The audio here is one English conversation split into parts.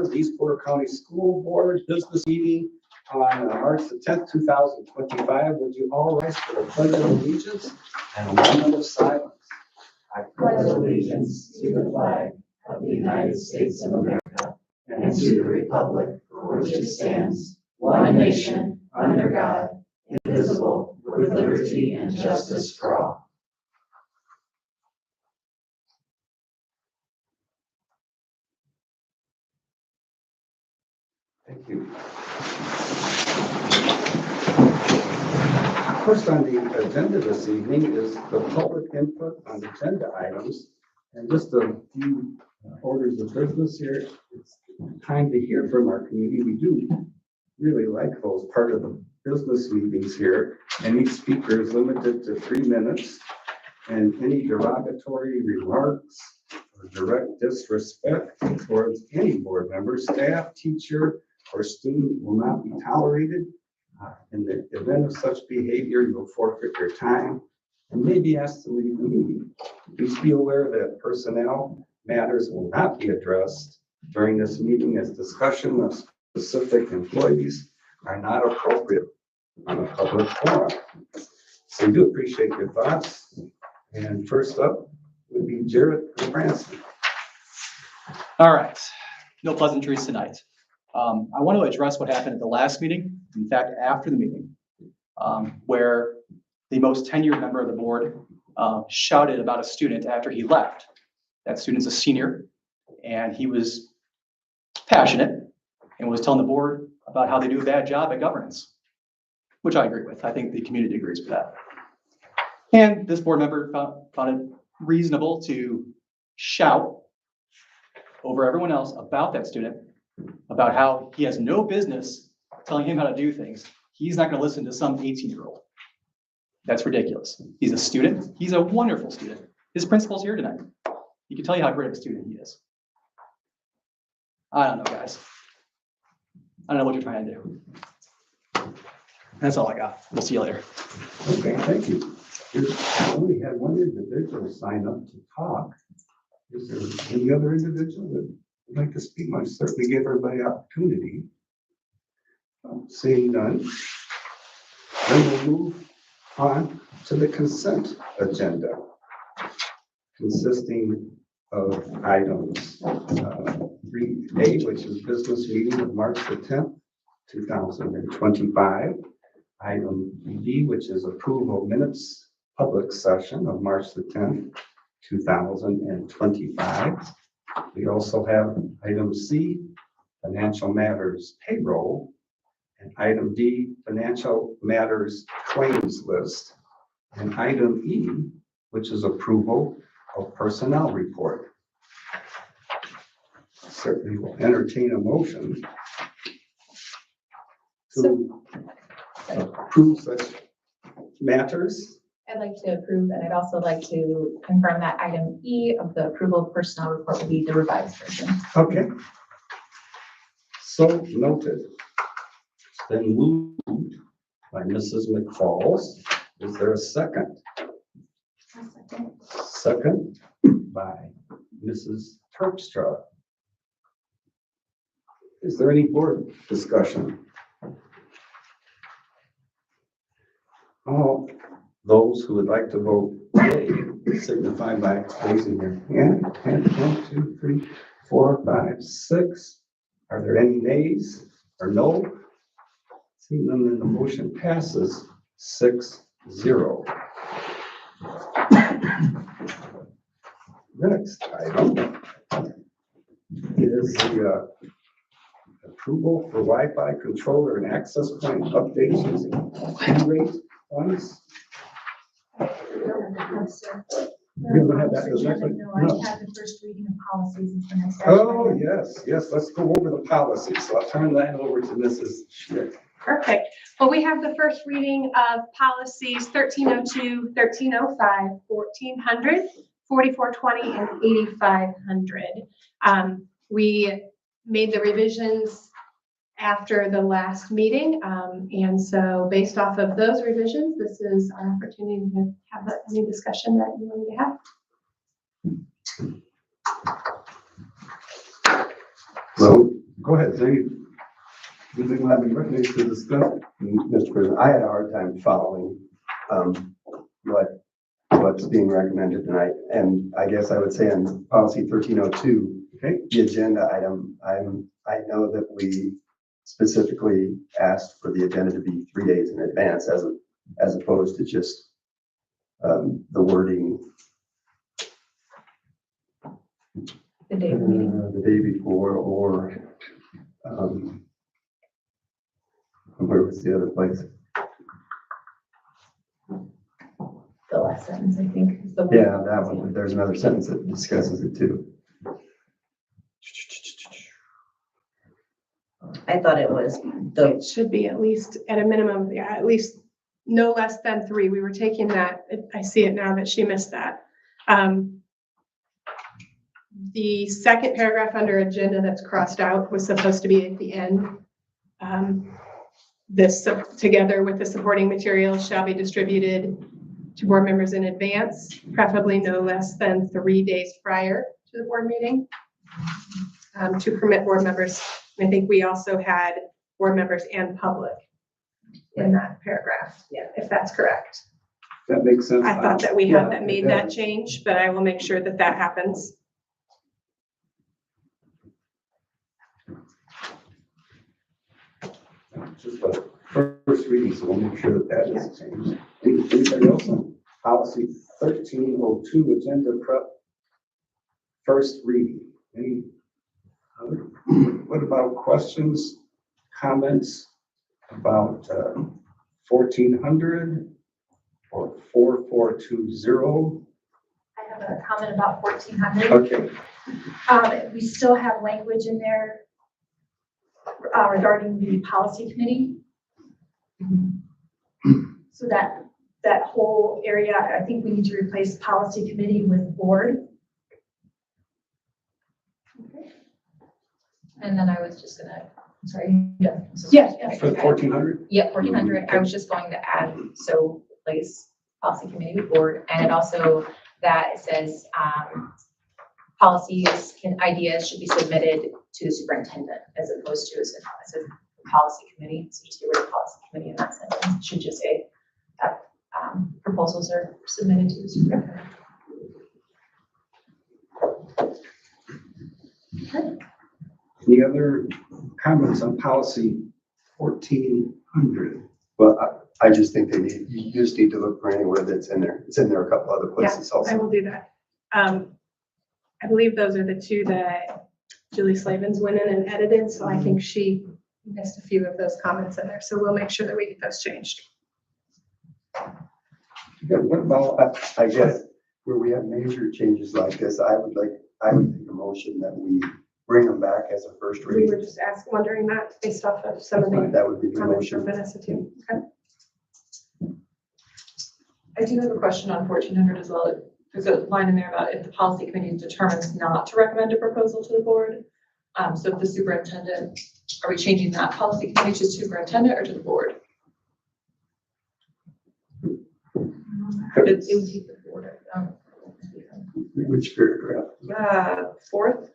order the East Porter County School Board business meeting on March the 10th, 2025. Would you all rise for the pledge of allegiance and a moment of silence? I pledge allegiance to the flag of the United States of America and to the republic for which it stands, one nation, under God, indivisible, with liberty and justice for all. Thank you. First on the agenda this evening is the public input on agenda items. And just a few orders of business here. It's time to hear from our community. We do really like those part of the business meetings here. And each speaker is limited to 3 minutes. And any derogatory remarks or direct disrespect towards any board member, staff, teacher, or student will not be tolerated. In the event of such behavior, you will forfeit your time and may be asked to leave the meeting. Please be aware that personnel matters will not be addressed during this meeting, as discussion of specific employees are not appropriate on a public forum. So we do appreciate your thoughts. And first up would be Jared Branson. All right, no pleasantries tonight. I want to address what happened at the last meeting, in fact, after the meeting, where the most tenured member of the board shouted about a student after he left. That student's a senior, and he was passionate and was telling the board about how they do a bad job at governance, which I agree with. I think the community agrees with that. And this board member found it reasonable to shout over everyone else about that student, about how he has no business telling him how to do things. He's not going to listen to some 18-year-old. That's ridiculous. He's a student. He's a wonderful student. His principal's here tonight. He can tell you how great of a student he is. I don't know, guys. I don't know what you're trying to do. That's all I got. We'll see you later. Okay, thank you. I only had one individual sign up to talk. Is there any other individual that would like to speak? I certainly give everybody opportunity. Seeing none, then we'll move on to the consent agenda, consisting of items 3A, which is business meeting of March the 10th, 2025. Item B, which is approval minutes public session of March the 10th, 2025. We also have item C, financial matters payroll, and item D, financial matters claims list, and item E, which is approval of personnel report. Certainly will entertain a motion to approve such matters. I'd like to approve, and I'd also like to confirm that item E of the approval of personnel report will be the revised version. Okay. So noted. It's been moved by Mrs. McFalls. Is there a second? Second by Mrs. Terpstra. Is there any board discussion? All those who would like to vote yea signify by raising their hand. 1, 2, 3, 4, 5, 6. Are there any nays or no? Seeing none, then the motion passes 6-0. Next item is the approval for Wi-Fi controller and access point updates using E-rate funds. We don't have that, is that right? No, I have the first reading of policies. Is the next Oh, item. yes, let's go over the policy. So I'll turn that over to Mrs. Schmidt. Perfect. Well, we have the first reading of policies 1302, 1305, 1400, 4420, and 8500. We made the revisions after the last meeting. And so based off of those revisions, this is our opportunity to have any discussion that you want to have. So Go ahead, Zane. Does anyone have any recognition to discuss? Mr. President, I had a hard time following what's being recommended tonight. And I guess I would say on policy 1302, Okay, the agenda item, I know that we specifically asked for the agenda to be 3 days in advance as opposed to just the wording The day of the meeting. the day before or where was the other place? The last sentence, I think, is the one. Yeah, that one. There's another sentence that discusses it too. I thought it was It should be at least, at a minimum, yeah, at least no less than 3. We were taking that, I see it now that she missed that. The second paragraph under agenda that's crossed out was supposed to be at the end. This, together with the supporting materials, shall be distributed to board members in advance, preferably no less than 3 days prior to the board meeting, to permit board members. I think we also had board members and public in that paragraph, yeah, if that's correct. that makes sense. I thought that we had Yeah, that made it that does. change, but I will make sure that that happens. Just a first reading, so we'll make sure that that is changed. Anybody else on policy 1302, agenda prep? First reading. Any other? What about questions, comments about 1400 or 4420? I have a comment about 1400. Okay, We still have language in there regarding the policy committee. So that whole area, I think we need to replace policy committee with board. And then I was just gonna, I'm sorry. Yeah. Yeah. for 1400? Yep, 1400. I was just going to add, so replace policy committee with board, and it also, that it says, policies and ideas should be submitted to the superintendent as opposed to as a policy committee. So just get rid of policy committee in that sentence. It should just say that proposals are submitted to the superintendent. Any other comments on policy 1400? Well, I just think you just need to look for anywhere that's in there. It's in there a couple other places I also. will do that. I believe those are the 2 that Julie Slavens went in and edited, so I think she missed a few of those comments in there. So we'll make sure that we get those changed. Yeah, what about, I guess where we have major changes like this, I would make a motion that we bring them back as a first We were reading. just wondering that based off of some of the That would be the comments from motion. Vanessa too. Okay. I do have a question on 1400 as well. There's a line in there about if the policy committee determines not to recommend a proposal to the board. So if the superintendent, are we changing that policy committee to superintendent or to the board? It would be the board. Which paragraph? Fourth.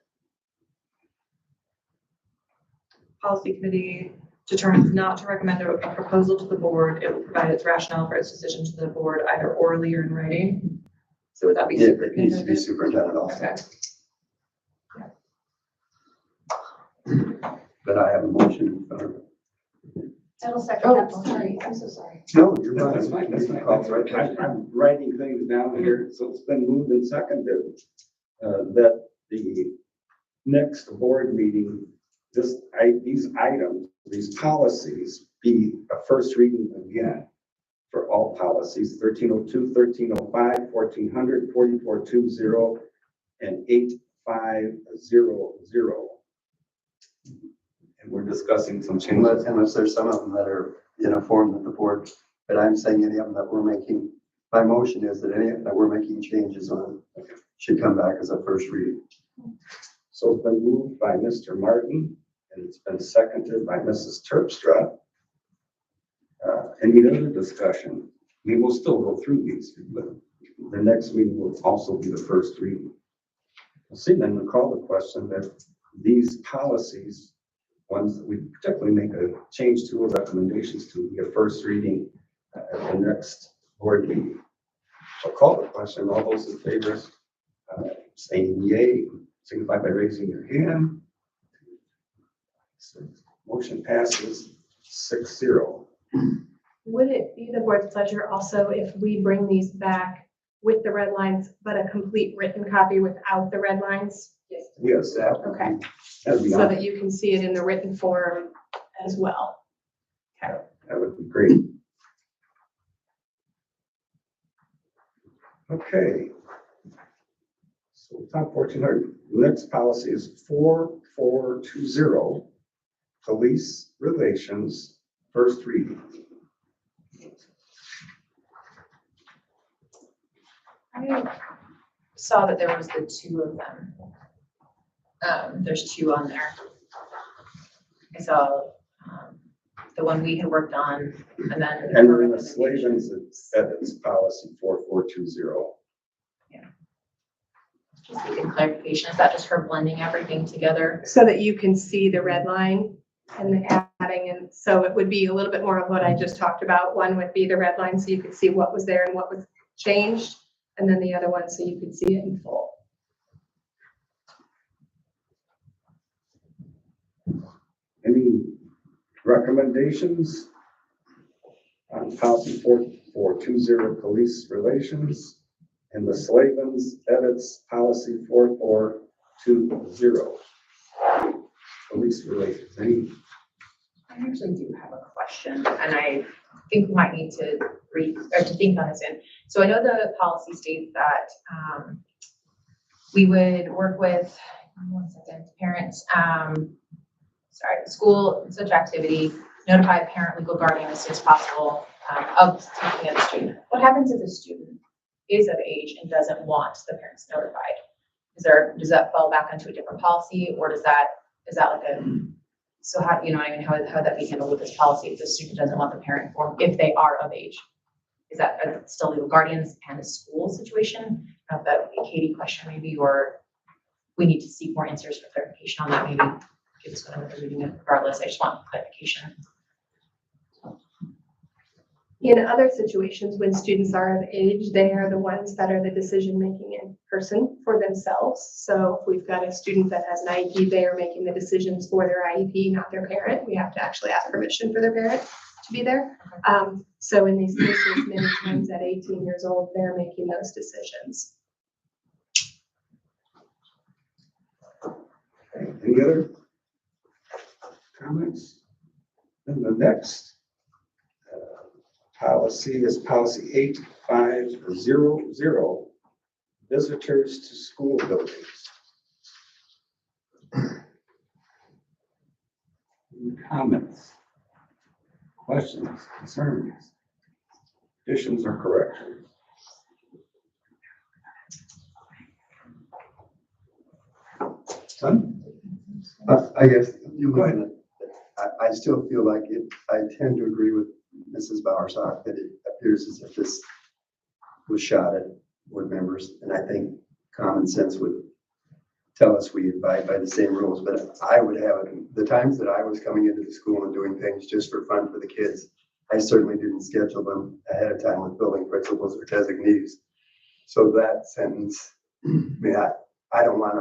Policy committee determines not to recommend a proposal to the board. It will provide its rationale for its decision to the board, either orally or in writing. So would that be Yeah, it needs to be superintendent? superintendent also. Okay. But I have a motion in front of me. I will second Oh, that. motion. sorry, I'm so sorry. No, you're no, fine. that's fine, that's fine. That's right. I'm writing things down here, so it's been moved and seconded that the next board meeting, these items, these policies be a first reading again for all policies, 1302, 1305, 1400, 4420, and 8500. And we're discussing some changes. Unless there's some of them that are in a form that the board, but I'm saying any of them that we're making, my motion is that any that we're making changes on should come back as a first reading. So it's been moved by Mr. Martin, and it's been seconded by Mrs. Terpstra. Any other discussion? We will still go through these, but the next meeting will also be the first reading. We'll see, then we'll call the question that these policies ones that we particularly make a change to or recommendations to, be a first reading at the next board meeting. I'll call the question. All those in favor, saying yay, signify by raising your hand. Motion passes 6-0. Would it be the board's pleasure also if we bring these back with the red lines, but a complete written copy without the red lines? Yes, that would Okay. that'd be, So that you can see it in the written form as well. that would be great. Okay. So top 1400, next policy is 4420, police relations, first reading. I saw that there was the two of them. There's two on there. I saw, the one we had worked on and then. And then the Slavens, it's policy 4420. Just needing clarification. Is that just her blending everything together? So that you can see the red line and the adding, and so it would be a little bit more of what I just talked about. One would be the red line, so you could see what was there and what was changed, and then the other one, so you could see it in full. Any recommendations on policy 4420, police relations, and the Slavens edits policy 4420, police relations? Any? I actually do have a question, and I think we might need to think on this in. So I know the policy states that, we would work with, one second, parents, school, such activity, notify the parent, legal guardian as soon as possible, of taking of the student. What happens if the student is of age and doesn't want the parents notified? Does that fall back onto a different policy, or is that like so how, you know what I mean, how would that be handled with this policy if the student doesn't want the parent informed if they are of age? Is that still legal guardians and a school situation? I don't know if that would be a Katie question maybe, or we need to seek more answers for clarification on that maybe. Give us whatever they're reading it regardless. I just want clarification. In other situations, when students are of age, they are the ones that are the decision-making in person for themselves. So if we've got a student that has an IEP, they are making the decisions for their IEP, not their parent. We have to actually ask permission for their parent to be there. So in these cases, many times at 18 years old, they're making those decisions. Any other comments? And the next policy is policy 8500, visitors to school buildings. Any comments, questions, concerns, additions or corrections? Son? I guess you look at it, I still feel like I tend to agree with Mrs. Bowersock that it appears as if this was shot at board members, and I think common sense would tell us we abide by the same rules, but I would have it, the times that I was coming into the school and doing things just for fun for the kids, I certainly didn't schedule them ahead of time with building principals or designees. So that sentence, I mean, I don't want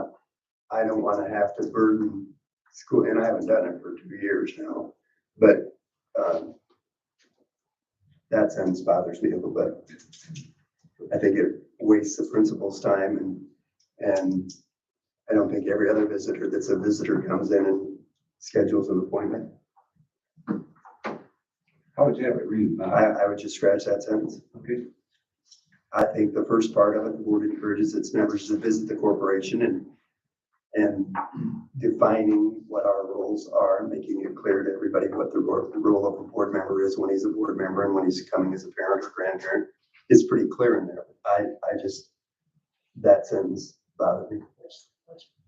to have to burden school, and I haven't done it for 2 years now, but that sentence bothers me a little bit. I think it wastes the principal's time, and I don't think every other visitor that's a visitor comes in and schedules an appointment. How would you have it read? I would just scratch that sentence. Okay. I think the first part of it, the board encourages its members to visit the corporation and defining what our roles are, making it clear to everybody what the role of a board member is when he's a board member and when he's coming as a parent or grandparent. It's pretty clear in there. I just, that sentence bothered me.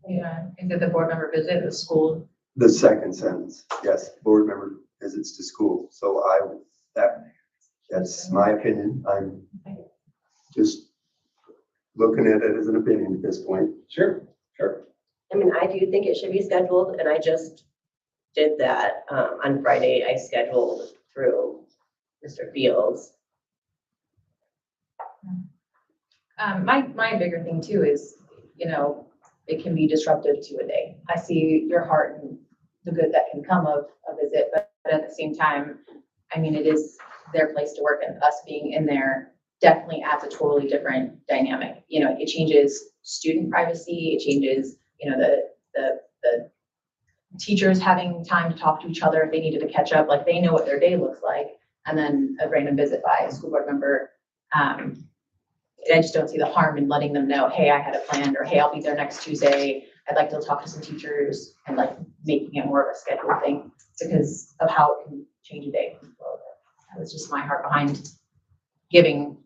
Yeah, and did the board member visit the school? The second sentence, yes, board member visits to school. So that's my opinion. I'm just looking at it as an opinion at this point. Sure, sure. I mean, I do think it should be scheduled, and I just did that. On Friday, I scheduled through Mr. Fields. My bigger thing too is, it can be disruptive to a day. I see your heart and the good that can come of a visit, but at the same time, I mean, it is their place to work, and us being in there definitely adds a totally different dynamic. It changes student privacy, it changes, the teachers having time to talk to each other if they needed to catch up, like they know what their day looks like, and then a random visit by a school board member. I just don't see the harm in letting them know, hey, I had a plan, or hey, I'll be there next Tuesday. I'd like to talk to some teachers, and like making it more of a scheduled thing because of how it can change a day. That was just my heart behind giving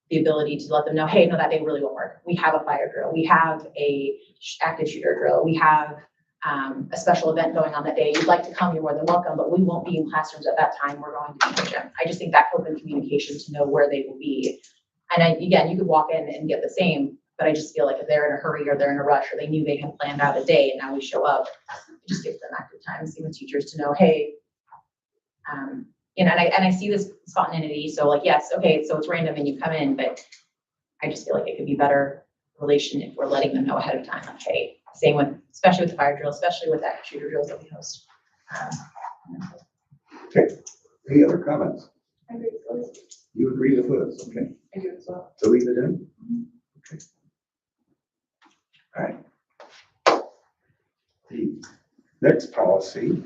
the ability to let them know, hey, no, that day really won't work. We have a fire drill. We have a active shooter drill. We have a special event going on that day. You'd like to come, you're more than welcome, but we won't be in classrooms at that time. We're going to be in the gym. I just think that open communication to know where they will be. And again, you could walk in and get the same, but I just feel like if they're in a hurry or they're in a rush or they knew they had planned out a day and now we show up, it just gives them active time, same with teachers to know, hey, and I see this spontaneity. So like, yes, okay, so it's random and you come in, but I just feel like it could be better relation if we're letting them know ahead of time. Like, hey, same with, especially with the fire drill, especially with active shooter drills that we host. Okay, any other comments? I agree with those. You agree with this, okay, I do as well. to leave it in? Okay. All right. The next policy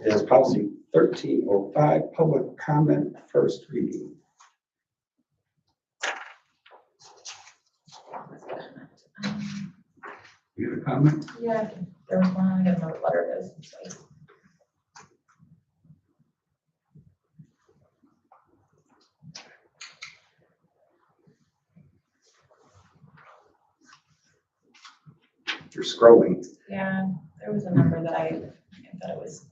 is policy 1305, public comment, first reading. You have a comment? Yeah, there was one, I got another letter that was. You're scrolling. Yeah, there was a number that I thought it was.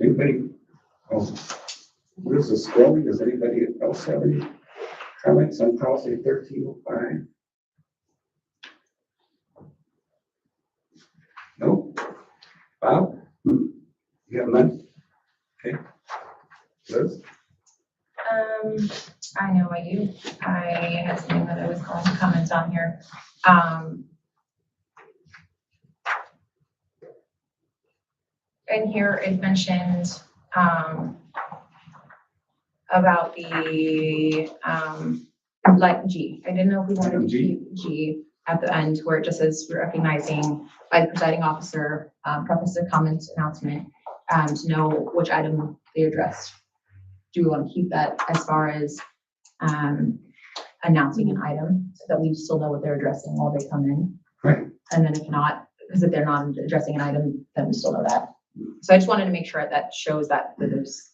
Anybody? Oh, what is the scrolling? Does anybody else have any comments on policy 1305? No? Bob? You have none? Okay. Liz? I know I do. I had something that I was going to comment on here. And here it mentioned, about the, like G. I didn't know if we wanted to keep G at the end where it just says recognizing by the presiding officer, preface their comments announcement, to know which item they addressed. Do we want to keep that as far as announcing an item so that we still know what they're addressing while they come in? Right. And then if not, because if they're not addressing an item, then we still know that. So I just wanted to make sure that shows that there's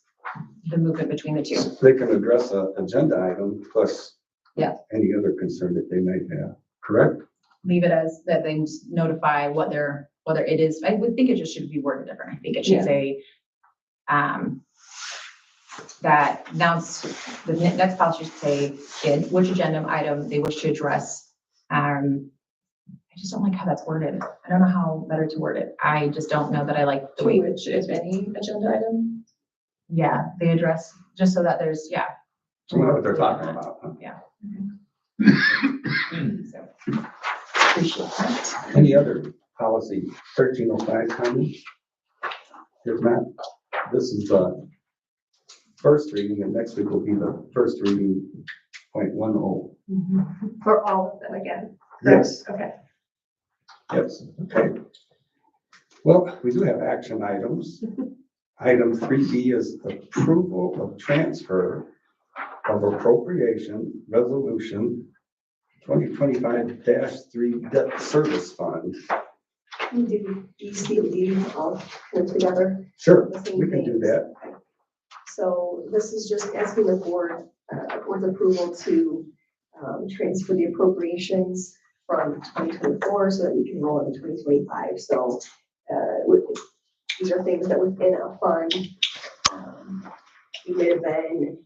the movement between the two. They can address an agenda item plus Yeah. any other concern that they might have, correct? Leave it as that they notify whether it is, I would think it just should be worded different. I think it should say, that announce, the next policy should say in which agenda item they wish to address. I just don't like how that's worded. I don't know how better to word it. I just don't know that I like the way. Which, if any, agenda item? Yeah, they address, just so that there's, yeah. So we know what they're talking about. Huh? Yeah. So, appreciate that. Any other policy 1305 comments? If not, this is the first reading, and next week will be the first reading, 0.10. For all of them again. Yes, Okay. yes, okay. Well, we do have action items. Item 3B is approval of transfer of appropriation resolution 2025-3 debt service fund. Do you see the meeting all put together? Sure, The same we can do things. that. So this is just asking the board, board's approval to transfer the appropriations from 2024 so that we can roll into 2025. So these are things that within a fund, we may have been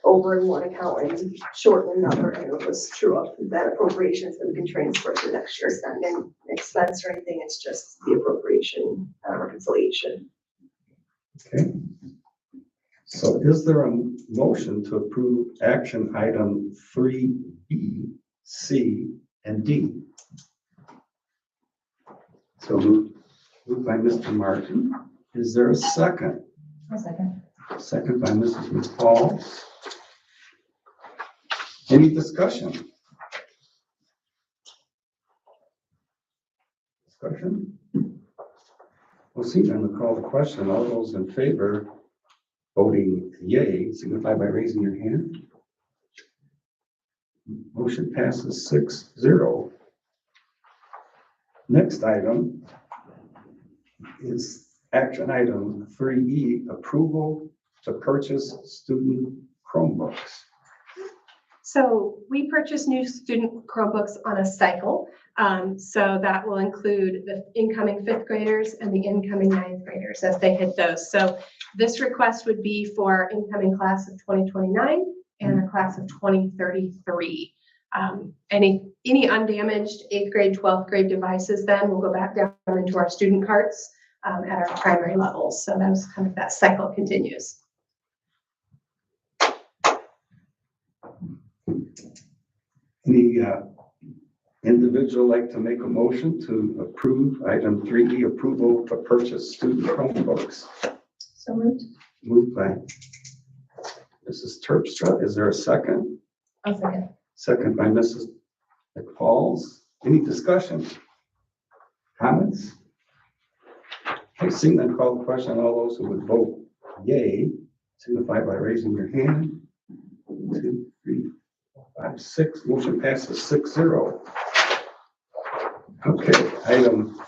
over in one account and shorten the number, and it was true up. That appropriation is gonna be transferred to next year. It's not an expense or anything, it's just the appropriation, reconciliation. Okay. So is there a motion to approve action item 3B, C, and D? So moved. Moved by Mr. Martin. Is there a second? A second. Second by Mrs. McFall. Any discussion? Discussion? We'll see then, we'll call the question. All those in favor voting yay, signify by raising your hand. Motion passes 6-0. Next item is action item 3E, approval to purchase student Chromebooks. So we purchase new student Chromebooks on a cycle. So that will include the incoming fifth graders and the incoming ninth graders as they hit those. So this request would be for incoming class of 2029 and a class of 2033. Any undamaged 8th grade, 12th grade devices then will go back down into our student carts at our primary levels. So that's kind of that cycle continues. Any individual like to make a motion to approve item 3E, approval to purchase student Chromebooks? So moved. Moved by Mrs. Terpstra. Is there a second? A second. Second by Mrs. McFalls. Any discussion? Comments? Okay, seeing none, call the question. All those who would vote yay, signify by raising your hand. 2, 3, 4, 5, 6. Motion passes 6-0. Okay, item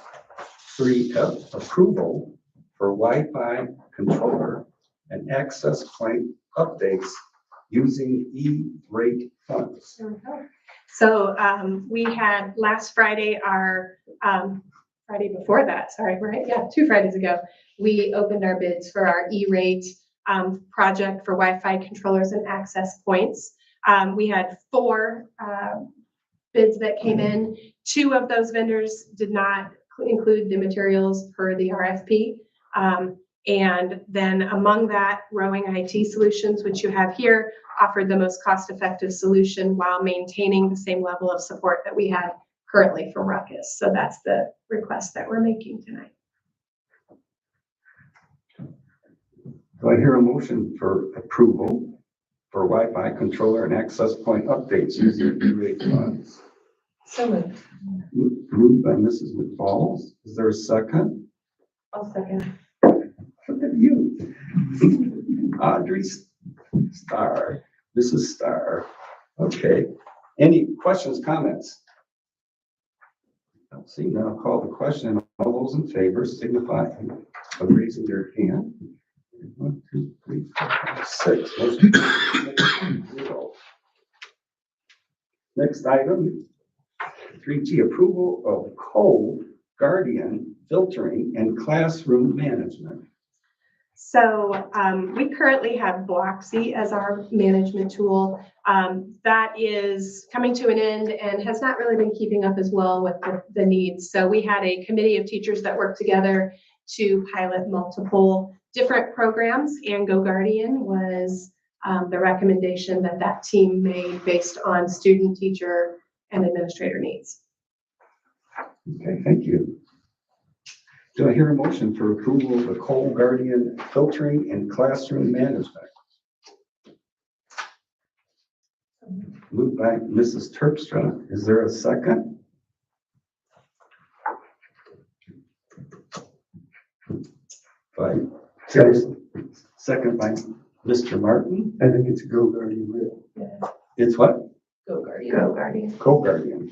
3F, approval for Wi-Fi controller and access point updates using E-rate funds. There we go. So we had last Friday, our Friday before that, sorry, right? Yeah, 2 Fridays ago, we opened our bids for our E-rate project for Wi-Fi controllers and access points. We had 4 bids that came in. 2 of those vendors did not include the materials per the RFP. And then among that, Rowing IT Solutions, which you have here, offered the most cost-effective solution while maintaining the same level of support that we had currently from Ruckus. So that's the request that we're making tonight. Do I hear a motion for approval for Wi-Fi controller and access point updates using E-rate funds? So moved. Moved by Mrs. McFalls. Is there a second? I'll second. Look at you. Audrey Starr, Mrs. Starr. Okay. Any questions, comments? Don't see none. I'll call the question. All those in favor signify by raising their hand. 1, 2, 3, 4, 5, 6. Motion passes 0. Next item, 3G, approval of co-guardian filtering and classroom management. So we currently have Blocksy as our management tool. That is coming to an end and has not really been keeping up as well with the needs. So we had a committee of teachers that worked together to pilot multiple different programs, and GoGuardian was the recommendation that that team made based on student, teacher, and administrator needs. Okay, thank you. Do I hear a motion for approval of the co-guardian filtering and classroom management? Moved by Mrs. Terpstra. Is there a second? By second by Mr. Martin. I think it's a Go Guardian Red. It's what? GoGuardian. GoGuardian. Co-guardian.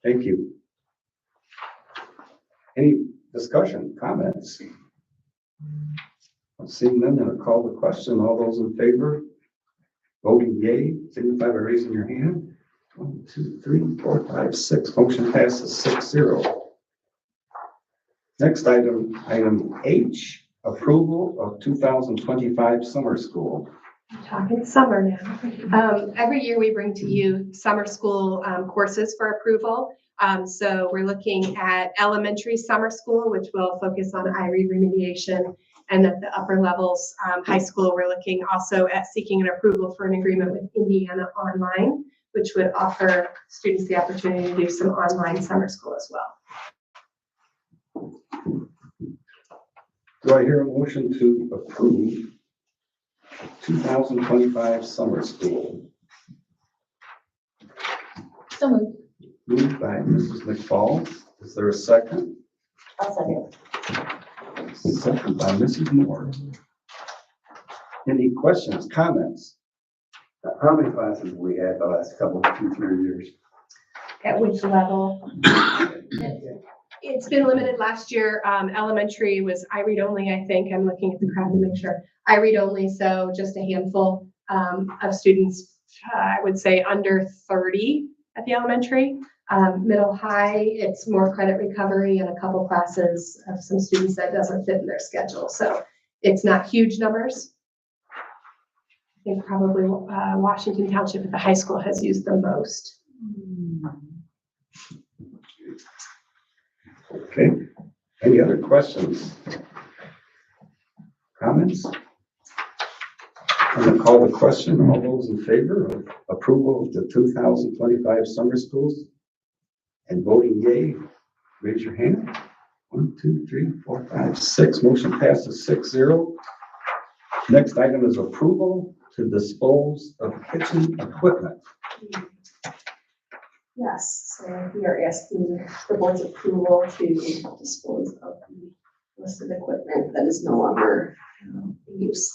Thank you. Any discussion, comments? Seeing none, I'll call the question. All those in favor, voting yay, signify by raising your hand. 1, 2, 3, 4, 5, 6. Motion passes 6-0. Next item, item H, approval of 2025 summer school. I'm talking summer now. Every year we bring to you summer school courses for approval. So we're looking at elementary summer school, which will focus on IRE remediation. And at the upper levels, high school, we're looking also at seeking an approval for an agreement with Indiana Online, which would offer students the opportunity to do some online summer school as well. Do I hear a motion to approve 2025 summer school? So moved. Moved by Mrs. McFall. Is there a second? I'll second. Second by Mrs. Moore. Any questions, comments? How many classes have we had the last couple, 2-3 years? At which level? It's been limited. Last year, elementary was I-read only, I think. I'm looking at the crowd to make sure. I-read only, so just a handful of students, I would say under 30 at the elementary. Middle high, it's more credit recovery and a couple classes of some students that doesn't fit in their schedule. So it's not huge numbers. I think probably Washington Township at the high school has used the most. Okay, any other questions? Comments? I'm going to call the question. All those in favor of approval of the 2025 summer schools and voting yay, raise your hand. 1, 2, 3, 4, 5, 6. Motion passes 6-0. Next item is approval to dispose of kitchen equipment. Yes, so we are asking the board's approval to dispose of the listed equipment that is no longer in use.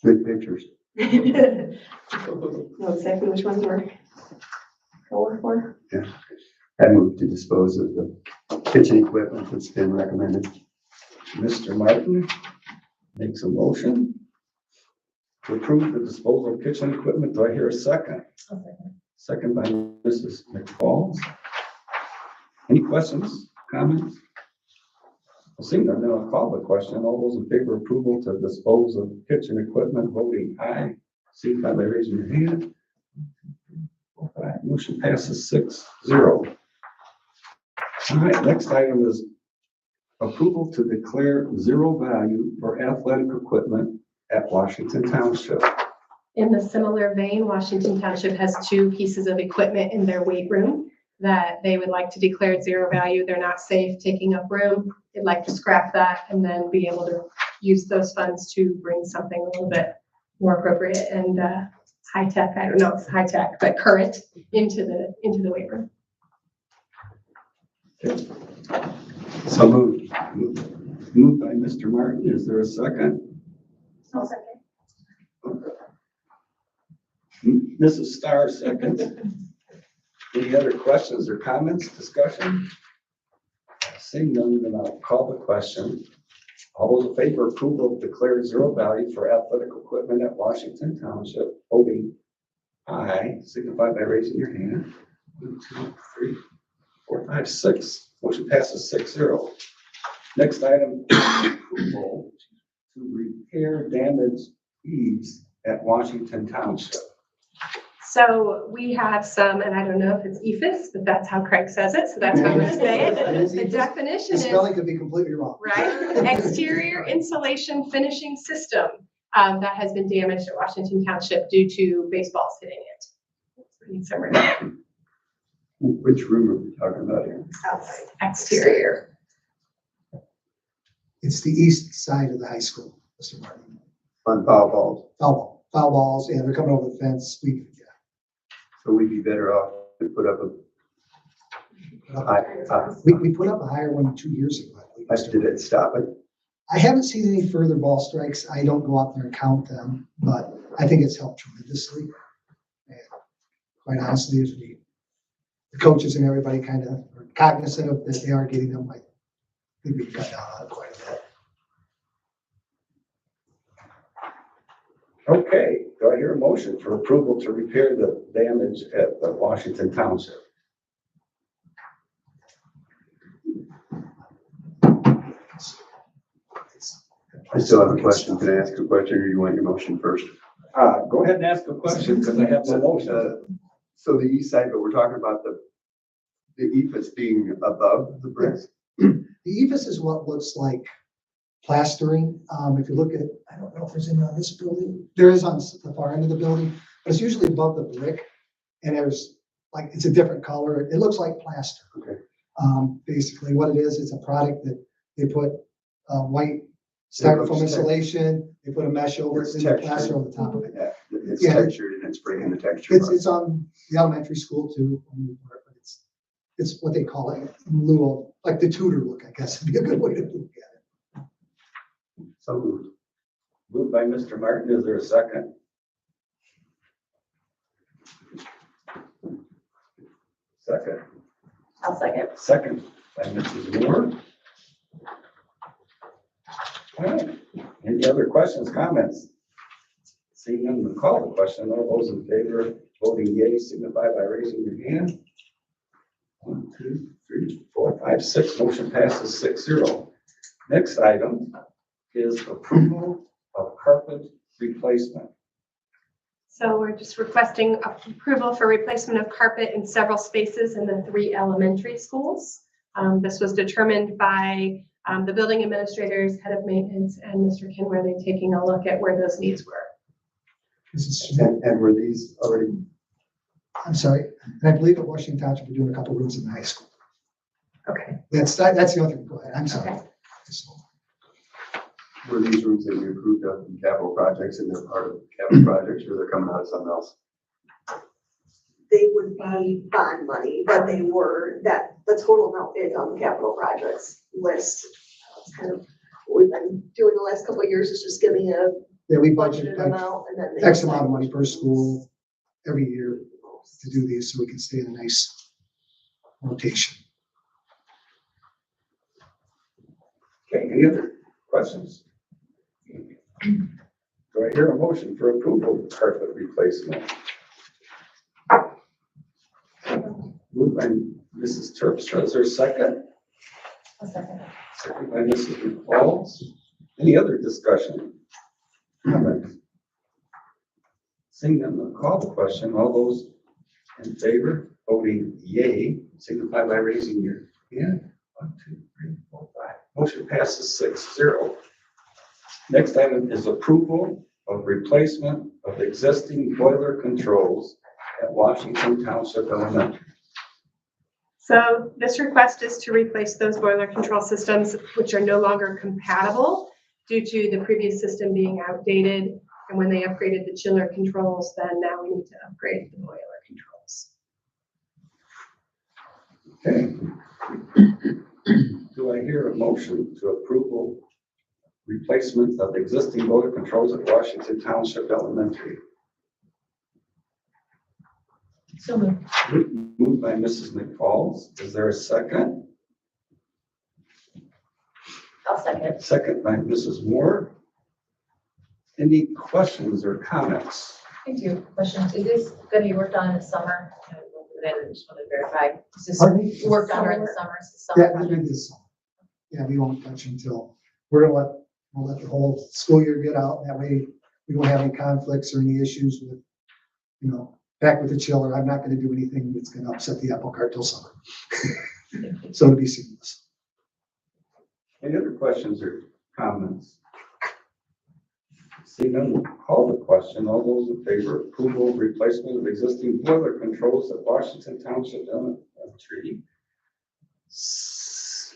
Good pictures. Know exactly which ones we're going for. I move to dispose of the kitchen equipment that's been recommended. Mr. Martin makes a motion to approve the disposal of kitchen equipment. Do I hear a second? Second by Mrs. McFall. Any questions, comments? Well, seeing none, then I'll call the question. All those in favor of approval to dispose of kitchen equipment, voting aye, signify by raising your hand. 4, 5. Motion passes 6-0. All right, next item is approval to declare zero value for athletic equipment at Washington Township. In the similar vein, Washington Township has 2 pieces of equipment in their weight room that they would like to declare zero value. They're not safe, taking up room. They'd like to scrap that and then be able to use those funds to bring something a little bit more appropriate and high tech. I don't know if it's high tech, but current into the weight room. Okay. So moved. Moved by Mr. Martin. Is there a second? I'll second. Mrs. Starr, second. Any other questions or comments, discussion? Seeing none, then I'll call the question. All those in favor of approval of declare zero value for athletic equipment at Washington Township, voting aye, signify by raising your hand. 1, 2, 3, 4, 5, 6. Motion passes 6-0. Next item, approval to repair damaged eaves at Washington Township. So we have some, and I don't know if it's EFS, but that's how Craig says it. So that's how I'm going to say it. The definition The is, spelling could be completely wrong. right, exterior insulation finishing system that has been damaged at Washington Township due to baseballs hitting it. Need some repair. Which room are we talking about here? Outside, exterior. It's the east side of the high school, Mr. Martin. On foul balls. Foul balls, yeah, they're coming over the fence. So we'd be better off to put up We put up a higher one 2 years ago. I believe. did it stop it? I haven't seen any further ball strikes. I don't go out there and count them, but I think it's helped tremendously. And quite honestly, as the coaches and everybody kind of are cognizant of that they are getting them, I think we cut down on it quite a bit. Okay, do I hear a motion for approval to repair the damage at the Washington Township? I still have a question. Can I ask a question or you want your motion first? Go ahead and ask a question because I have no motion. So the east side, but we're talking about the ephes being above the bricks? The ephes is what looks like plastering. If you look at, I don't know if there's any on this building. There is on the far end of the building, but it's usually above the brick. And there's like, it's a different color. It looks like plaster. Okay. Basically what it is, it's a product that they put white Yeah, it styrofoam looks insulation, they put a mesh over it, It's and the textured. plaster over the top of it. Yeah, it's Yeah. textured and it's bringing the texture. It's on the elementary school too. But it's what they call it, in lieu of, like the Tudor look, I guess, would be a good way to look at it. So moved. Moved by Mr. Martin. Is there a second? Second. I'll second. Second by Mrs. Moore. All right. Any other questions, comments? Seeing none, we'll call the question. All those in favor voting yea signify by raising your hand. 1, 2, 3, 4, 5, 6. Motion passes 6-0. Next item is approval of carpet replacement. So we're just requesting approval for replacement of carpet in several spaces in the 3 elementary schools. This was determined by the building administrators, head of maintenance, and Mr. Kenworthy taking a look at where those needs were. This is, And were these already, I'm sorry, and I believe at Washington Township, we're doing a couple rooms in the high school. Okay. That's the other thing. Go ahead, I'm sorry. Okay. were these rooms that we approved of in capital projects and they're part of capital projects or they're coming out of something else? They would be bond money, but they were, that, the total amount is on the capital projects list. That's kind of what we've been doing the last couple of years, is just giving a Yeah, we budgeted budgeted like amount and then. they X amount of decide money per which school every year to do these, so we can stay in a nice rotation. Okay, any other questions? Do I hear a motion for approval of carpet replacement? Moved by Mrs. Terpstra. Is there a second? A second. Second by Mrs. McFalls. Any other discussion? Comments? Seeing none, I'll call the question. All those in favor, voting yea, signify by raising your hand. 1, 2, 3, 4, 5. Motion passes 6-0. Next item is approval of replacement of existing boiler controls at Washington Township Elementary. So this request is to replace those boiler control systems which are no longer compatible due to the previous system being outdated. And when they upgraded the chiller controls, then now we need to upgrade the boiler controls. Okay. Do I hear a motion to approval replacement of existing boiler controls at Washington Township Elementary? So moved. Moved by Mrs. McFalls. Is there a second? I'll second. Second by Mrs. Moore. Any questions or comments? I do. Question. Is this going to be worked on in the summer? I just want to verify. Is this Pardon me? worked on in the summer? Is this Yeah, summer we project? do this. Yeah, we won't touch until, we'll let the whole school year get out. That way we don't have any conflicts or any issues with, back with the chiller. I'm not gonna do anything that's gonna upset the apple cart till summer. So it'll be seamless. Any other questions or comments? Seeing none, we'll call the question. All those in favor of approval of replacement of existing boiler controls at Washington Township Elementary,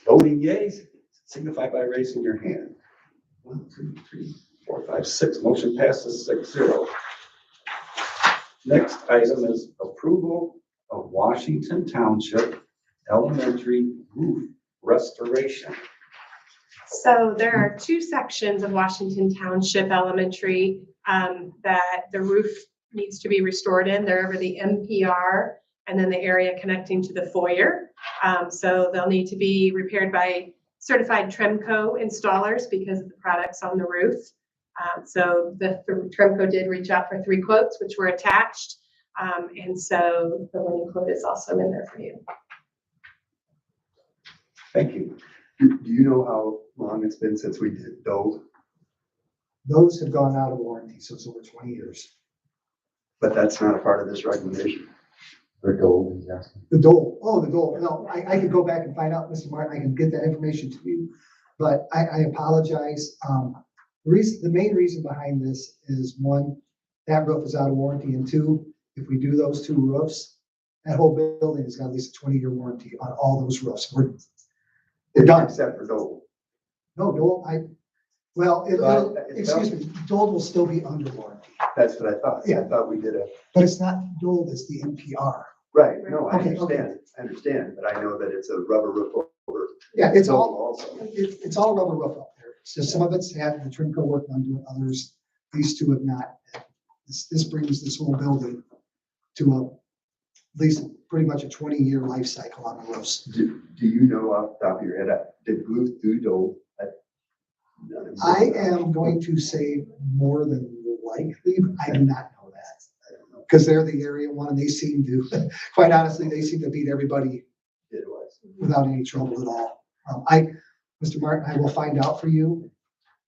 voting yea, signify by raising your hand. 1, 2, 3, 4, 5, 6. Motion passes 6-0. Next item is approval of Washington Township Elementary roof restoration. So there are 2 sections of Washington Township Elementary that the roof needs to be restored in. They're over the MPR and then the area connecting to the foyer. So they'll need to be repaired by certified Tremco installers because of the products on the roof. So the Tremco did reach out for 3 quotes, which were attached. And so the winning quote is also in there for you. Thank you. Do you know how long it's been since we did Doe? Those have gone out of warranty, so it's over 20 years. But that's not a part of this recommendation. The Dole, the Dole, no, I could go back and find out, Mr. Martin, I can get that information to you, but I apologize. The main reason behind this is, one, that roof is out of warranty, and two, if we do those two roofs, that whole building has got at least a 20-year warranty on all those roofs. We're done. Except for Dole. No, Dole, Well, excuse me, Dole will still be under warranty, That's what I thought. Yeah. I thought we did a, but it's not Dole, it's the NPR. right, no, I Okay, okay. understand, but I know that it's a rubber roof over. Yeah, it's Dole all, also. it's all rubber roof up there. It's just some of it's had the trim coat work done to it, others, these two have not. This brings this whole building to at least pretty much a 20-year life cycle on the roofs. Do you know off the top of your head, did Bluth do Dole? I am going to say more than likely, but I do not know that. Because they're the area one, and they seem to, quite honestly, they seem to beat everybody It was. without any trouble at all. Mr. Martin, I will find out for you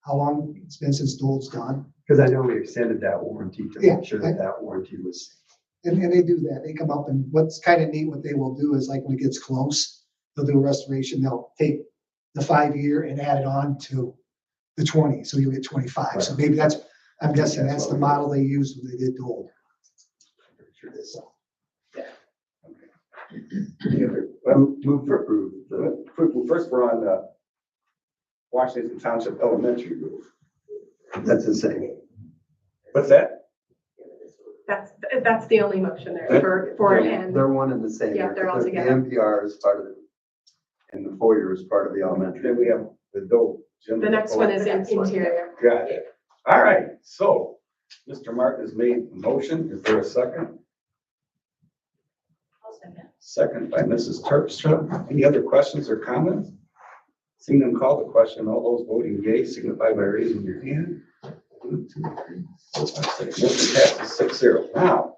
how long it's been since Dole's done. Because I know we extended that warranty to Yeah, make sure that that warranty was. And they do that. They come up, and what's kind of neat, what they will do is, like, when it gets close, they'll do a restoration. They'll take the 5-year and add it on to the 20. So you'll get 25. So maybe I'm guessing that's the model they used when they did Dole. Sure it is. So, Move for approval. First, we're on Washington Township Elementary roof. That's the same. What's that? That's the only motion there for it, and They're one and the same. Yeah, they're all The together. NPR is part of it. And the foyer is part of the elementary. Then we have the Dole. Jim. the next one is The next one. interior. Got it. All right, so Mr. Martin has made a motion. Is there a second? Second by Mrs. Terpstra. Any other questions or comments? Seeing them call the question, all those voting yea signify by raising your hand. 1, 2, 3, 4, 5, 6. Motion passes 6-0. Now,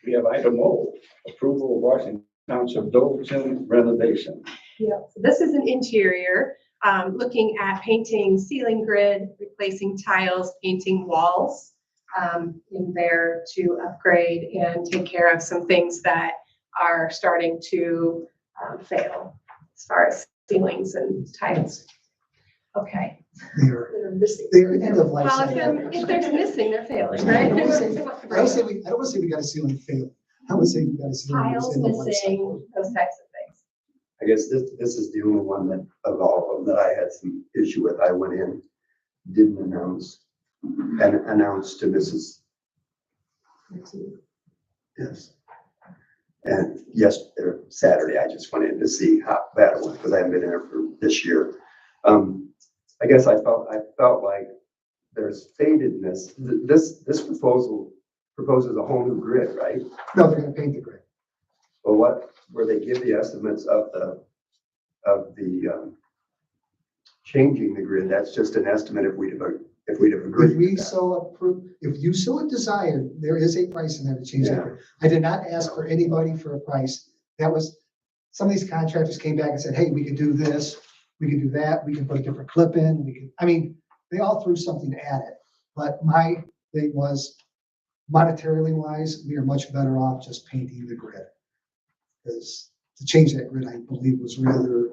we have item O, approval of Washington Township Dole Gym renovation. Yeah, so this is an interior, looking at painting ceiling grid, replacing tiles, painting walls in there to upgrade and take care of some things that are starting to fail as far as ceilings and tiles. Okay. they're missing. end of life. Well, cycle. if there's missing, they're failing, I right? don't wanna say I don't want to say we got a ceiling fail. I would say we got a ceiling. that's Tiles end of life cycle. missing, those types of things. I guess this is the only one that of all of them that I had some issue with. I went in, didn't announce, and announced to Mrs. Yes. And Saturday, I just went in to see how bad it was because I haven't been in there for this year. I guess I felt like there's fadedness. This proposal proposes a whole new grid, right? No, they're gonna paint the grid. Well, where they give the estimates of the changing the grid, that's just an estimate if we'd have agreed. If we with that. so approve, if you so desire, there is a price in there to change that. Yeah. grid. I did not ask for anybody for a price. That was, some of these contractors came back and said, hey, we could do this, we could do that, we can put a different clip in, they all threw something at it. But my thing was, monetarily wise, we are much better off just painting the grid. Because to change that grid, I believe, was rather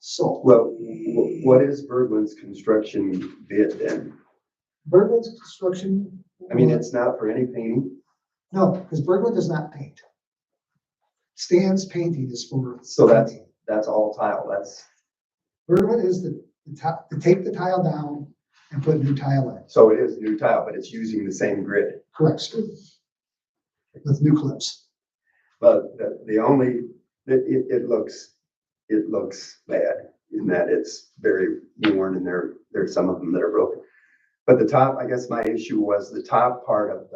so. Well, what is Bergman's construction bid then? Bergman's construction. I mean, it's not for any painting, No, because Bergman does not paint. Stan's painting is for. so painting. that's all tile, that's, Bergman is the top, to take the tile down and put new tile in. so it is new tile, but it's using the same grid. Correct, sir. With new clips. But the only, it looks bad in that it's very worn and there's some of them that are broken. But the top, I guess my issue was the top part of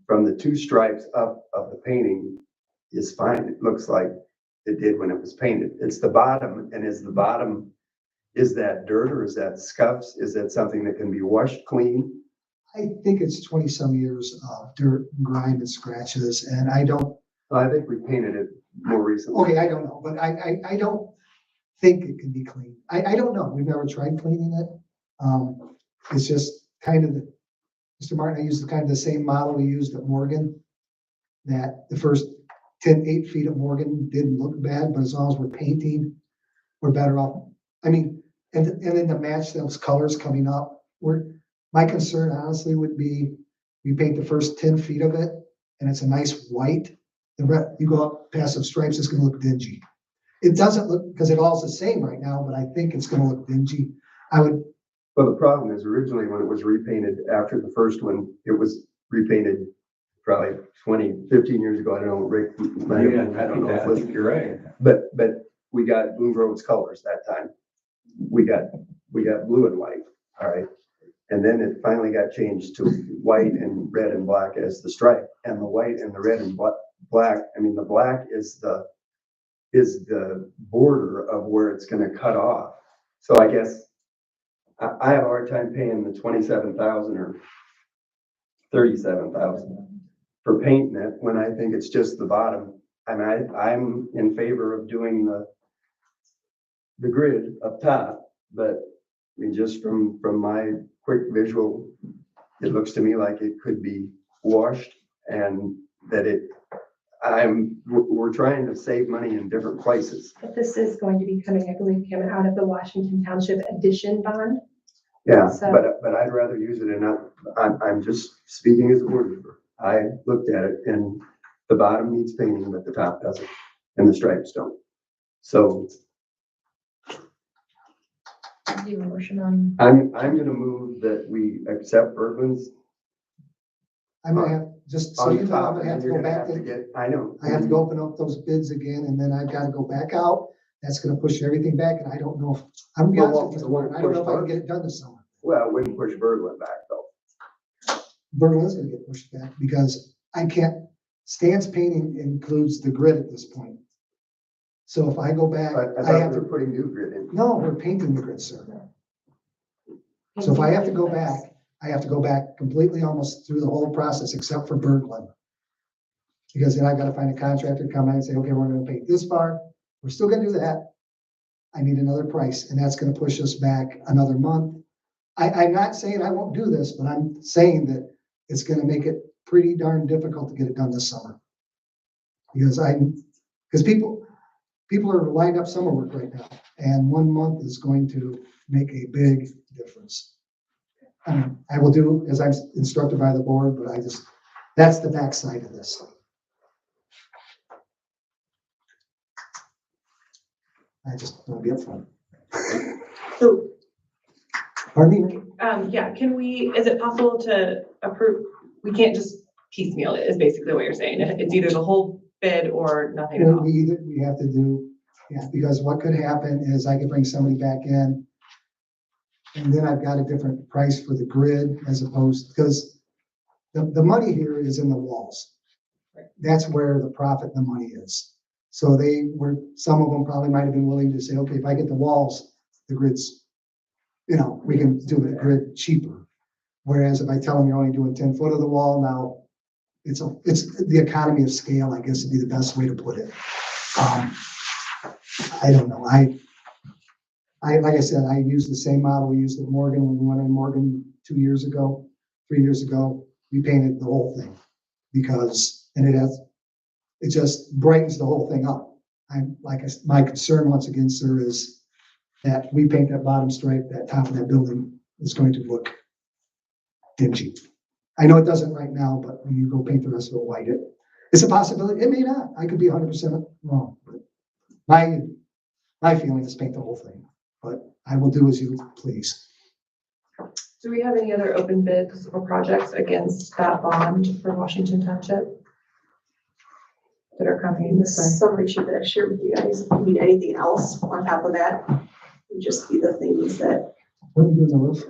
from the two stripes up of the painting is fine. It looks like it did when it was painted. It's the bottom, and is that dirt or is that scuffs? Is that something that can be washed clean? I think it's 20-some years of dirt, and grime, and scratches, and I don't, I think we painted it more recently. okay, I don't know, but I don't think it can be cleaned. I don't know. We've never tried cleaning it. It's just, kind of the, Mr. Martin, I used the kind of the same model we used at Morgan. That the first 8 feet of Morgan didn't look bad, but as long as we're painting, we're better off. I mean, and then to match those colors coming up, my concern honestly would be, you paint the first 10 feet of it and it's a nice white. You go up past some stripes, it's gonna look dingy. It doesn't look, because it all's the same right now, but I think it's gonna look dingy. Well, the problem is originally when it was repainted after the first one, it was repainted probably 15 years ago. I don't know, Rick. I don't know. I think you're right. But we got Bloom Road's colors that time. We got blue and white, all right? And then it finally got changed to white and red and black as the stripe. And the white and the red and black, I mean, the black is the border of where it's gonna cut off. So I guess I have a hard time paying the 27,000 or 37,000 for painting it when I think it's just the bottom. And I'm in favor of doing the grid up top, but I mean, just from my quick visual, it looks to me like it could be washed and that we're trying to save money in different places. But this is going to be coming, I believe, Kim, out of the Washington Township addition bond. Yeah, So- but I'd rather use it I'm just speaking as a board member. I looked at it and the bottom needs painting, but the top doesn't, and the stripes don't. So Do you have a motion on? I'm gonna move that we accept Berglund's I'm gonna have, just so on you the know, I'm top, gonna and have then to you're go gonna back have to to, get, I know. I have to go open up those bids again, and then I've gotta go back out. That's gonna push everything back, and I don't know if, I'm Well, honest with you, Mr. Martin, I don't know if I can push get it done this summer. Well, it wouldn't push Berglund back though. Berlin's gonna get pushed back because I can't, Stan's painting includes the grid at this point. So if I go back, But I I thought have we were to, putting new grid in. no, we're painting the grid, sir. So if I have to go back, I have to go back completely almost through the whole process except for Berglund. Because then I gotta find a contractor to come in and say, okay, we're gonna paint this far. We're still gonna do that. I need another price, and that's gonna push us back another month. I'm not saying I won't do this, but I'm saying that it's gonna make it pretty darn difficult to get it done this summer. Because people are lined up summer work right now, and 1 month is going to make a big difference. I will do as I'm instructed by the board, but that's the backside of this. I just want to be upfront. So, Pardon me? yeah, is it possible to approve? We can't just piecemeal it, is basically what you're saying. It's either the whole bid or nothing at all. We have to do, yeah, because what could happen is I could bring somebody back in, and then I've got a different price for the grid as opposed, because the money here is in the walls. That's where the profit and the money is. So some of them probably might have been willing to say, okay, if I get the walls, the grid's, we can do the grid cheaper. Whereas if I tell them you're only doing 10 foot of the wall, now it's the economy of scale, I guess would be the best way to put it. I don't know. Like I said, I used the same model we used at Morgan when we went in Morgan 3 years ago. We painted the whole thing it just brightens the whole thing up. My concern once again, sir, is that we paint that bottom stripe, that top of that building is going to look dingy. I know it doesn't right now, but when you go paint the rest of it white, it's a possibility. It may not. I could be 100% wrong, but my feeling is paint the whole thing, but I will do as you please. Do we have any other open bids or projects against that bond for Washington Township that are coming The this way? summary sheet that I shared with you guys, if you need anything else on top of that, would just be the things that, What are you doing the roof?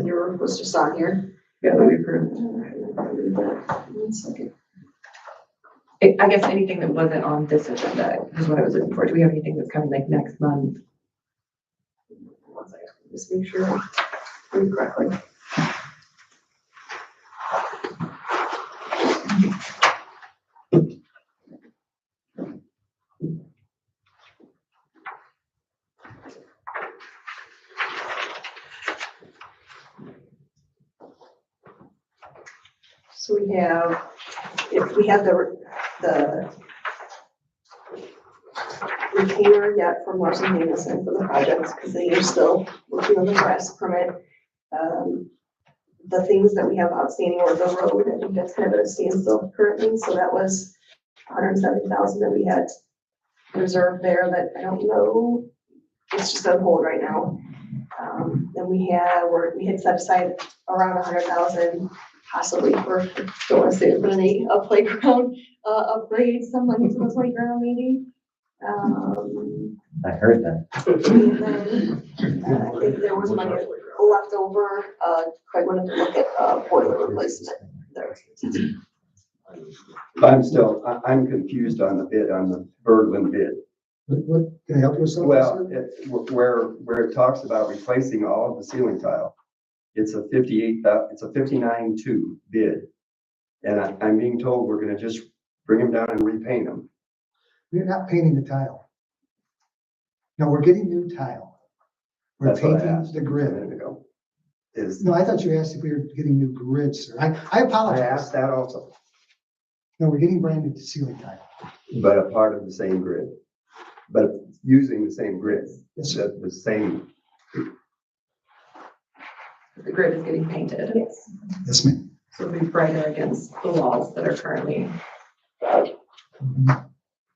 your roof was just on here. Yeah, that we approved. 1 second. I guess anything that wasn't on this agenda is what I was looking for. Do we have anything that's coming like next month? 1 second, just make sure I read correctly. have, if we have the retainer yet from Larson Davidson for the projects, because they are still working on the rest permit. The things that we have outstanding or the road, I think that's kind of at a standstill currently, so that was 170,000 that we had reserved there that I don't know, it's just on hold right now. Then we had set aside around 100,000 possibly for, don't want to say it's a playground upgrade, some money to the playground maybe. I heard that. And then, I think there was money left over, Craig wanted to look at boiler replacement there. I'm confused on the bid, on the Berglund bid. What, can I help you with something? Well, sir? where it talks about replacing all of the ceiling tile, it's a 59.2 bid. And I'm being told we're gonna just bring them down and repaint them. We're not painting the tile. No, we're getting new tile. We're That's what I painting asked the a grid. minute ago. Is, No, I thought you asked if we were getting new grids, sir. I I apologize. asked that also, No, we're getting brand new ceiling tile. but a part of the same grid, but using the same grid, Yes, sir. the same. The grid is getting painted, Yes. Yes, ma'am. so it'll be brighter against the walls that are currently Mhm.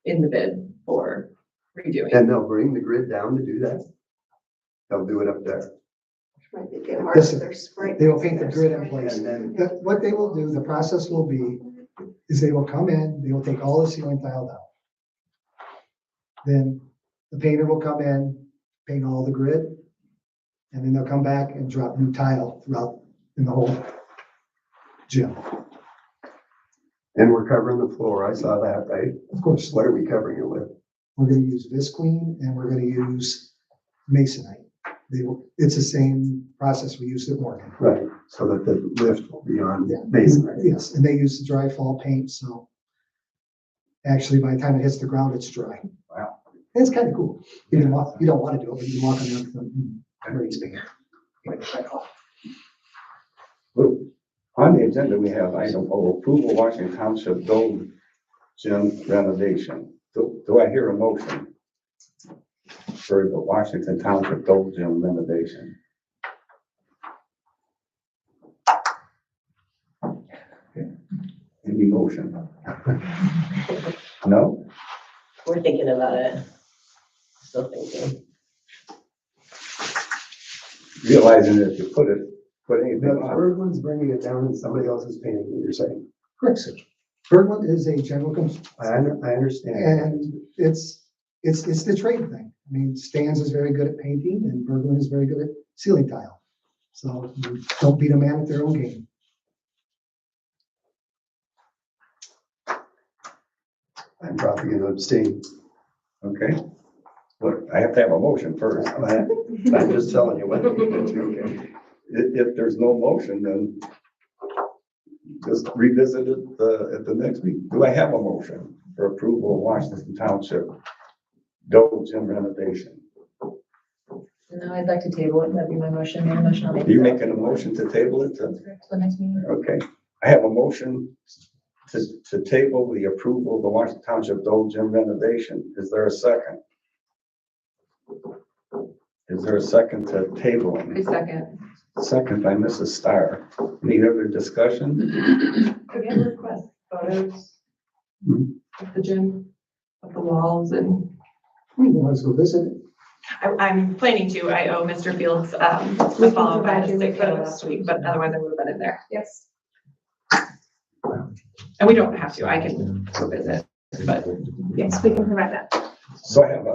in the bid for redoing. And they'll bring the grid down to do that. They'll do it up there. Might be getting hard Yes, with sir. their spray. They will paint the grid in place. And then, What they will do, the process will be, is they will come in, they will take all the ceiling tile down. Then the painter will come in, paint all the grid, and then they'll come back and drop new tile throughout in the whole gym. and we're covering the floor. I saw that, right? Of course, What are we covering it with? we're gonna use Visqueen and we're gonna use Masonite. It's the same process we used at Morgan. Right, so that the lift will be on Yeah. masonry. Yes, and they use the dry fall paint, so actually by the time it hits the ground, it's dry. Wow. It's kind of cool. You don't want to do it, but you can walk on the raised band. On the agenda, we have item O, approval Washington Township Dome Gym renovation. Do I hear a motion for the Washington Township Dome Gym renovation? Any motion? No? We're thinking about it. Still thinking. Realizing that if you put anything The on, Berglund's bringing it down and somebody else is painting it, you're saying? Correct, sir. Bergman is a general, I understand. and it's the trade thing. I mean, Stans is very good at painting and Bergman is very good at ceiling tile. So you don't beat a man at their own game. I'm probably gonna abstain. okay? But I have to have a motion first. I'm just telling you what. Okay. If there's no motion, then just revisit it at the next week. Do I have a motion for approval of Washington Township Dome Gym renovation? No, I'd like to table it. That'd be my motion. My motion I'll make. Are you making a motion to table it to, To the next meeting. okay. I have a motion to table the approval of the Washington Township Dome Gym renovation. Is there a second? Is there a second to tabling? A second. Second by Mrs. Starr. Any other discussion? Could we have request photos Hmm. of the gym, of the walls and? Let's go visit it. I'm planning to. I owe Mr. Fields, We a can follow-up. I provide had you a sick with kid photos. last week, but otherwise I would have been in there. Yes. And we don't have to. I can go visit, but Yes, we can provide that. So I have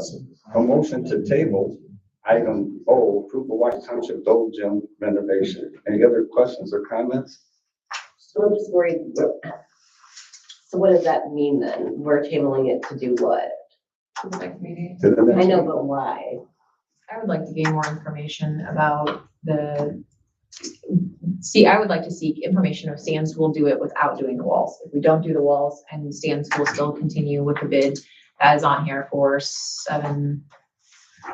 a motion to table item O, approval Washington Township Dome Gym renovation. Any other questions or comments? So I'm just worried. So what does that mean then? We're tabling it to do what? for the next meeting. To the next I know, meeting? but why? I would like to gain more information about I would like to seek information if Stans will do it without doing the walls. If we don't do the walls and Stans will still continue with the bid that is on here for 7,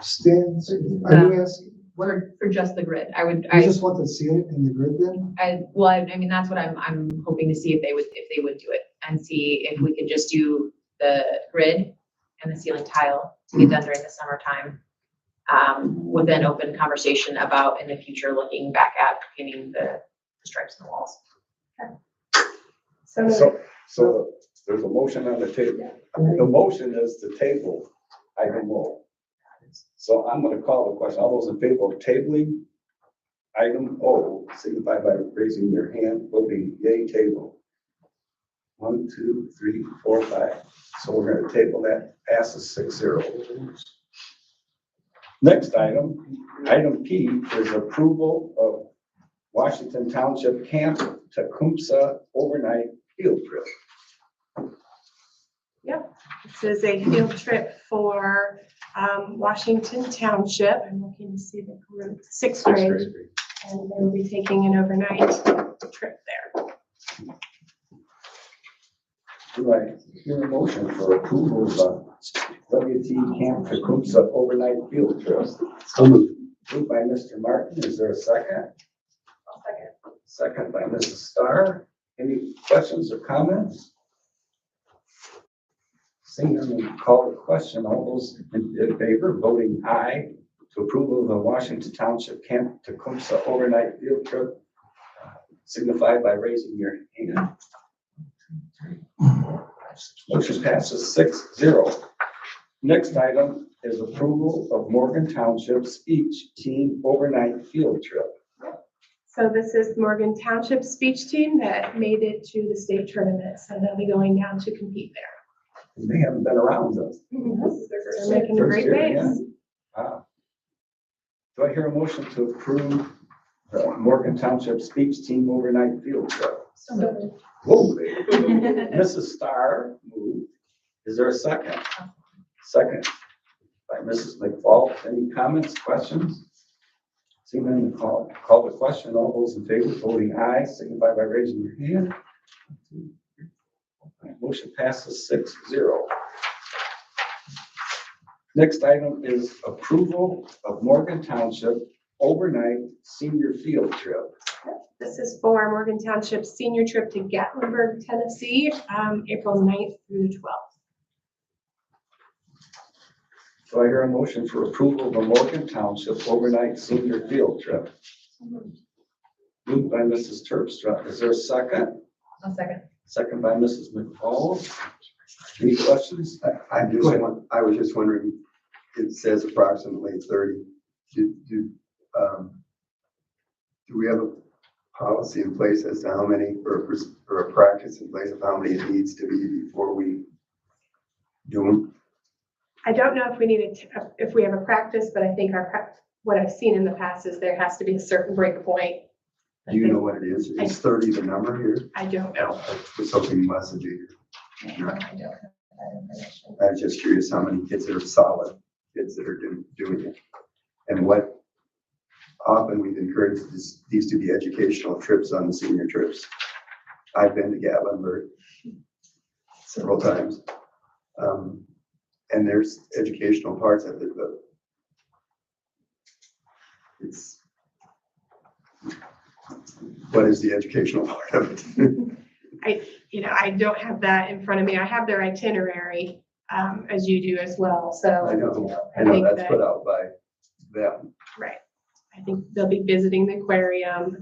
Stans, are you asking, for just the grid. You just want to see it in the grid then? I mean, that's what I'm hoping to see if they would do it and see if we could just do the grid and the ceiling tile to get done during the summertime. With an open conversation about in the future, looking back at painting the stripes in the walls. So there's a motion on the table. The motion is to table item O. So I'm gonna call the question. All those in favor of tabling item O, signify by raising your hand, voting yay table. 1, 2, 3, 4, 5. So we're gonna table that, passes 6-0. Next item, item P is approval of Washington Township Camp Tecumseh overnight field trip. This is a field trip for Washington Township. I'm looking to see the group, sixth grade, and they'll be taking an overnight trip there. Do I hear a motion for approval of WT Camp Tecumseh overnight field trip? So moved. Moved by Mr. Martin, is there a second? Second by Mrs. Starr. Any questions or comments? Seeing none, we'll call the question. All those in favor, voting aye to approval of the Washington Township Camp Tecumseh overnight field trip, signify by raising your hand. Motion passes 6-0. Next item is approval of Morgan Township speech team overnight field trip. So this is Morgan Township speech team that made it to the state tournament. So they'll be going down to compete there. They haven't been around us. They're making First great year, waves. Do I hear a motion to approve the Morgan Township speech team overnight field trip? Whoa, Mrs. Starr moved. Is there a second? Second by Mrs. McFall. Any comments, questions? Seeing none, call the question. All those in favor, voting aye, signify by raising your hand. Motion passes 6-0. Next item is approval of Morgan Township overnight senior field trip. This is for Morgan Township senior trip to Gatlinburg, Tennessee, April 9th through the 12th. Do I hear a motion for approval of the Morgan Township overnight senior field trip? Moved by Mrs. Terpstra. Is there a second? One second. Second by Mrs. McFall. Any questions? I was just wondering, it says approximately 30. Do we have a policy in place as to how many, or a practice in place of how many it needs to be before we do them? I don't know if we need if we have a practice, but I think what I've seen in the past is there has to be a certain break point. Do you know what it is? Is 30 the number here? I don't know. It's something less than you. I don't have that information. I was just curious how many kids are solid, kids that are doing it. And what often we've encouraged these to be educational trips on the senior trips. I've been to Gatlinburg several times. And there's educational parts of it, but what is the educational part of it? I don't have that in front of me. I have their itinerary, as you do as well. So I know think that's that- put out by them. right. I think they'll be visiting the aquarium.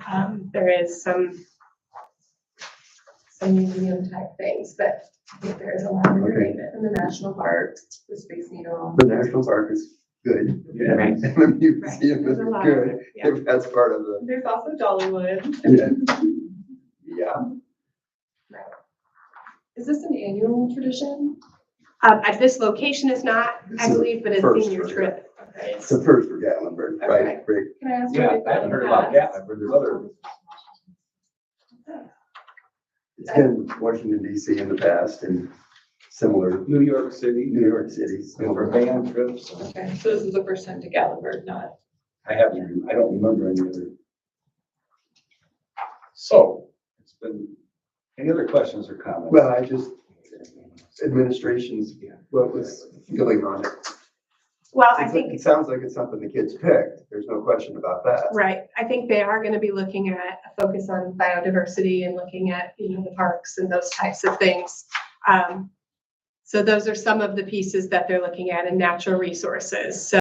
There is some museum type things, but I think there is a lot of entertainment. In the national park, the Space Needle. The national park is good. Yeah. Right. And the museum There's is a lot of good, it, yeah. if that's part of the, There's also Dollywood. yeah. Is this an annual tradition? At this location is not, I It's believe, but a first senior for- trip. It's the first for Gatlinburg, right? Great. Can I ask? Yeah, what I haven't they've heard done about in the past? Gatlinburg. There's other, It's been Washington DC in the past and similar, New York City. New York City. And for band trips. Okay, so this is the first time to Gatlinburg, not. I don't remember any other. So, it's been, any other questions or comments? Well, administration's, what was feeling on it? Well, I think. It sounds like it's something the kids picked. There's no question about that. Right, I think they are gonna be looking at a focus on biodiversity and looking at, the parks and those types of things. So those are some of the pieces that they're looking at in natural resources. So